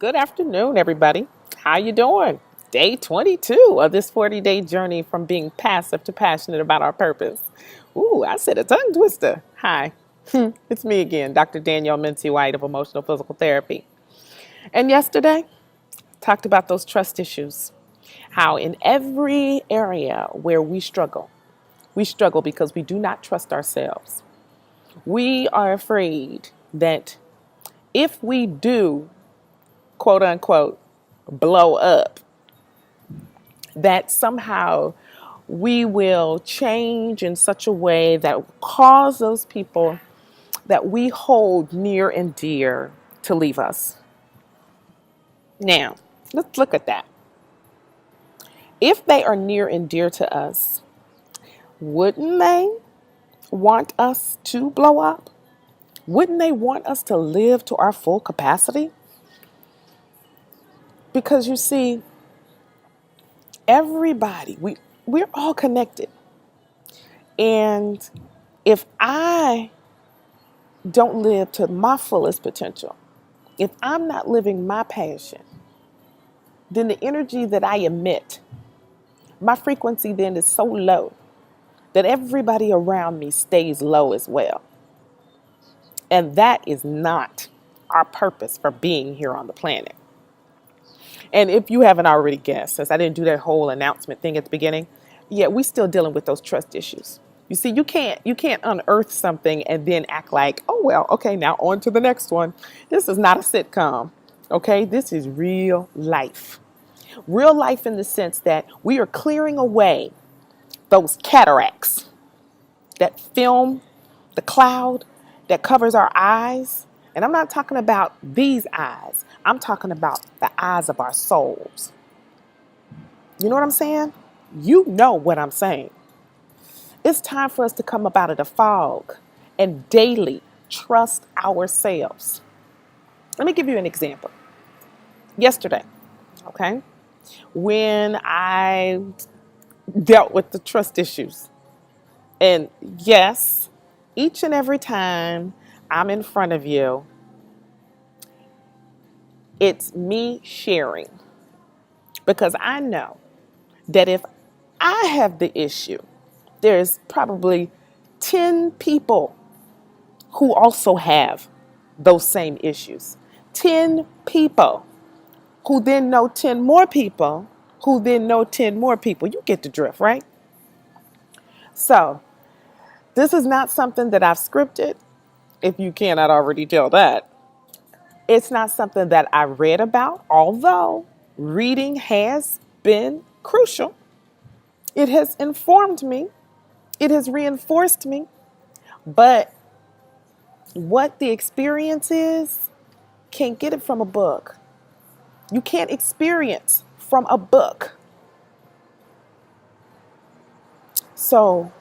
Good afternoon, everybody. How you doing? Day 22 of this 40-day journey from being passive to passionate about our purpose. Ooh, I said a tongue twister. Hi, it's me again, Dr. Danielle Mincy White of Emotional Physical Therapy. And yesterday, talked about those trust issues. How in every area where we struggle because we do not trust ourselves. We are afraid that if we do, quote unquote, blow up, that somehow we will change in such a way that will cause those people that we hold near and dear to leave us. Now, let's look at that. If they are near and dear to us, wouldn't they want us to blow up? Wouldn't they want us to live to our full capacity? Because you see, everybody, we're all connected. And if I don't live to my fullest potential, if I'm not living my passion, then the energy that I emit, my frequency then is so low that everybody around me stays low as well. And that is not our purpose for being here on the planet. And if you haven't already guessed, since I didn't do that whole announcement thing at the beginning, yeah, we're still dealing with those trust issues. You see, you can't unearth something and then act like, oh, well, okay, now on to the next one. This is not a sitcom, okay? This is real life. Real life in the sense that we are clearing away those cataracts that film the cloud that covers our eyes. And I'm not talking about these eyes. I'm talking about the eyes of our souls. You know what I'm saying? You know what I'm saying. It's time for us to come up out of the fog and daily trust ourselves. Let me give you an example. Yesterday, okay, when I dealt with the trust issues. And yes, each and every time I'm in front of you, it's me sharing. Because I know that if I have the issue, there's probably 10 people who also have those same issues. 10 people who then know 10 more people who then know 10 more people. You get the drift, right? So, this is not something that I've scripted, if you cannot already tell that. It's not something that I read about, although reading has been crucial. It has informed me. It has reinforced me. But what the experience is, can't get it from a book. You can't experience from a book. So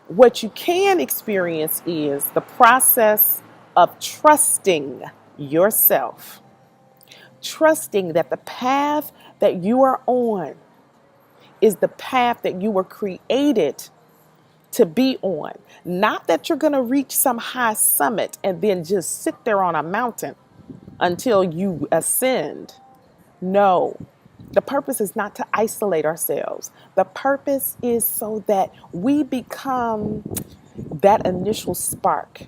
what you can experience is the process of trusting yourself. Trusting that the path that you are on is the path that you were created to be on. Not that you're going to reach some high summit and then just sit there on a mountain until you ascend. No, the purpose is not to isolate ourselves. The purpose is so that we become that initial spark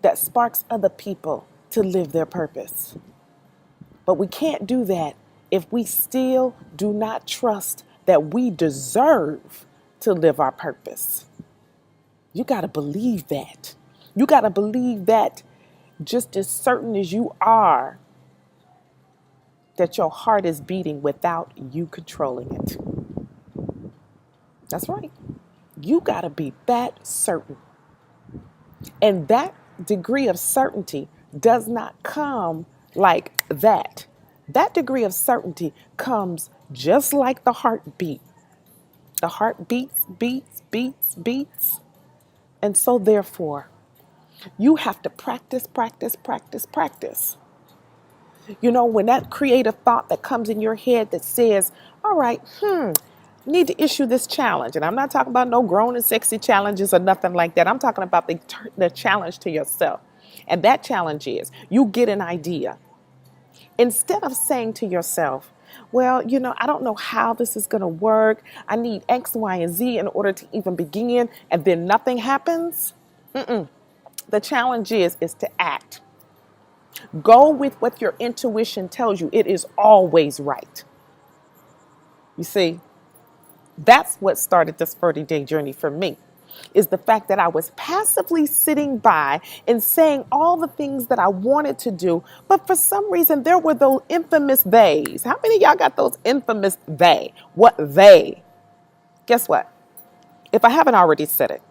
that sparks other people to live their purpose. But we can't do that if we still do not trust that we deserve to live our purpose. You got to believe that. You got to believe that just as certain as you are, that your heart is beating without you controlling it. That's right. You got to be that certain. And that degree of certainty does not come like that. That degree of certainty comes just like the heartbeat. The heart beats, beats, beats, beats. And so therefore, you have to practice, practice, practice, practice. You know, when that creative thought that comes in your head that says, all right, need to issue this challenge. And I'm not talking about no grown and sexy challenges or nothing like that. I'm talking about the challenge to yourself. And that challenge is you get an idea. Instead of saying to yourself, well, I don't know how this is going to work. I need X, Y, and Z in order to even begin, and then nothing happens. The challenge is to act. Go with what your intuition tells you. It is always right. You see, that's what started this 30-day journey for me, is the fact that I was passively sitting by and saying all the things that I wanted to do, but for some reason there were those infamous theys. How many of y'all got those infamous they? What they? Guess what? If I haven't already said it,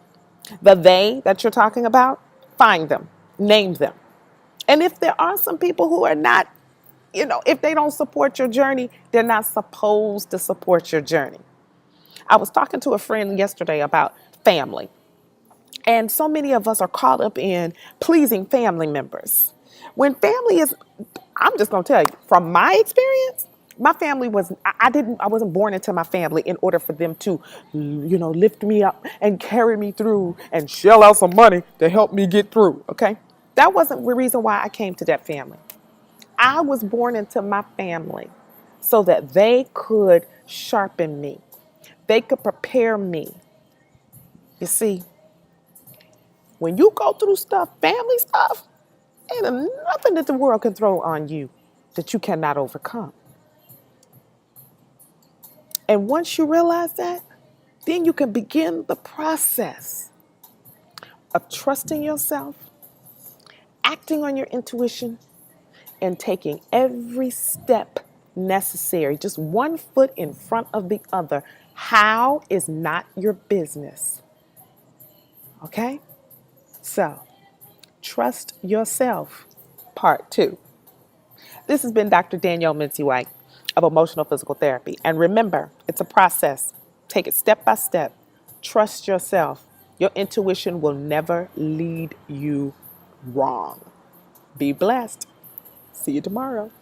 the they that you're talking about, find them, name them. And if there are some people who are not, if they don't support your journey, they're not supposed to support your journey. I was talking to a friend yesterday about family. And so many of us are caught up in pleasing family members. When family is, I'm just going to tell you, from my experience, my family was, I wasn't born into my family in order for them to, lift me up and carry me through and shell out some money to help me get through. Okay. That wasn't the reason why I came to that family. I was born into my family so that they could sharpen me. They could prepare me. You see, when you go through stuff, family stuff, ain't nothing that the world can throw on you that you cannot overcome. And once you realize that, then you can begin the process of trusting yourself, acting on your intuition, and taking every step necessary, just one foot in front of the other. How is not your business. Okay? So, trust yourself, part 2. This has been Dr. Danielle Mincy White of Emotional Physical Therapy. And remember, it's a process. Take it step by step. Trust yourself. Your intuition will never lead you wrong. Be blessed. See you tomorrow.